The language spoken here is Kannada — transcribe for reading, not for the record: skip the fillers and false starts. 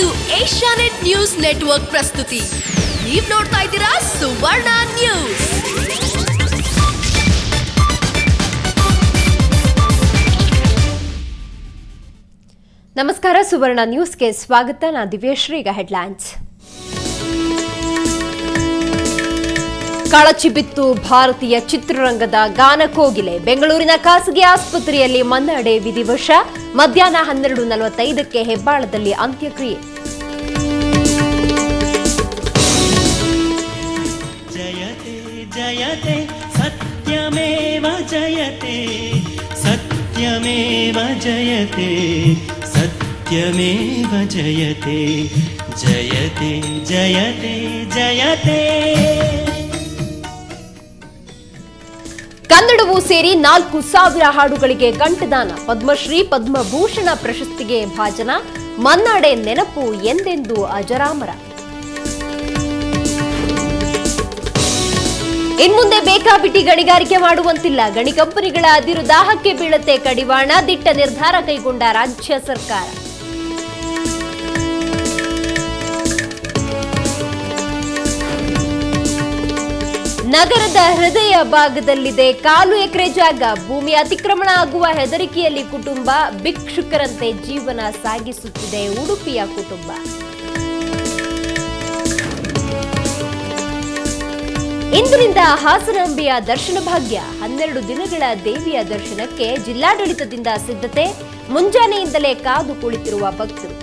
ಇದು ಏಷ್ಯಾನೆಟ್ ನ್ಯೂಸ್ ನೆಟ್ವರ್ಕ್ ಪ್ರಸ್ತುತಿ. ನೀವು ನೋಡ್ತಾ ಇದ್ದೀರಾ ಸುವರ್ಣ ನ್ಯೂಸ್. ನಮಸ್ಕಾರ, ಸುವರ್ಣ ನ್ಯೂಸ್ಗೆ ಸ್ವಾಗತ. ನಾನು ದಿವ್ಯಶ್ರೀ. ಈಗ ಹೆಡ್ಲೈನ್ಸ್. ಕಳಚಿಬಿತ್ತು ಭಾರತೀಯ ಚಿತ್ರರಂಗದ ಗಾನಕೋಗಿಲೆ. ಬೆಂಗಳೂರಿನ ಖಾಸಗಿ ಆಸ್ಪತ್ರೆಯಲ್ಲಿ ಮನ್ನಡೆ ವಿಧಿವಶ. ಮಧ್ಯಾಹ್ನ 12:45ಕ್ಕೆ ಹೆಬ್ಬಾಳದಲ್ಲಿ ಅಂತ್ಯಕ್ರಿಯೆ. ಜಯತೆ ಜಯತೆ ಸತ್ಯಮೇವ ಜಯತೆ ಸತ್ಯಮೇವ ಜಯತೆ ಸತ್ಯಮೇವ ಜಯತೆ ಜಯತೆ ಜಯತೆ ಜಯತೆ. ಕನ್ನಡವೂ ಸೇರಿ 4,000 ಹಾಡುಗಳಿಗೆ ಕಂಠದಾನ. ಪದ್ಮಶ್ರೀ ಪದ್ಮಭೂಷಣ ಪ್ರಶಸ್ತಿಗೆ ಭಾಜನ. ಮನ್ನಡೆ ನೆನಪು ಎಂದೆಂದು ಅಜರಾಮರ. ಇನ್ಮುಂದೆ ಬೇಕಾಬಿಟ್ಟಿ ಗಣಿಗಾರಿಕೆ ಮಾಡುವಂತಿಲ್ಲ. ಗಣಿ ಕಂಪನಿಗಳ ಅದಿರು ದಾಹಕ್ಕೆ ಬೀಳತ್ತೆ ಕಡಿವಾಣ. ದಿಟ್ಟ ನಿರ್ಧಾರ ಕೈಗೊಂಡ ರಾಜ್ಯ ಸರ್ಕಾರ. ನಗರದ ಹೃದಯ ಭಾಗದಲ್ಲಿದೆ 1/4 ಎಕರೆ ಜಾಗ. ಭೂಮಿ ಅತಿಕ್ರಮಣ ಆಗುವ ಹೆದರಿಕೆಯಲ್ಲಿ ಕುಟುಂಬ. ಭಿಕ್ಷುಕರಂತೆ ಜೀವನ ಸಾಗಿಸುತ್ತಿದೆ ಉಡುಪಿಯ ಕುಟುಂಬ. ಇಂದಿನಿಂದ ಹಾಸನಾಂಬೆಯ ದರ್ಶನ ಭಾಗ್ಯ. 12 ದಿನಗಳ ದೇವಿಯ ದರ್ಶನಕ್ಕೆ ಜಿಲ್ಲಾಡಳಿತದಿಂದ ಸಿದ್ಧತೆ. ಮುಂಜಾನೆಯಿಂದಲೇ ಕಾದು ಕುಳಿತಿರುವ ಭಕ್ತರು.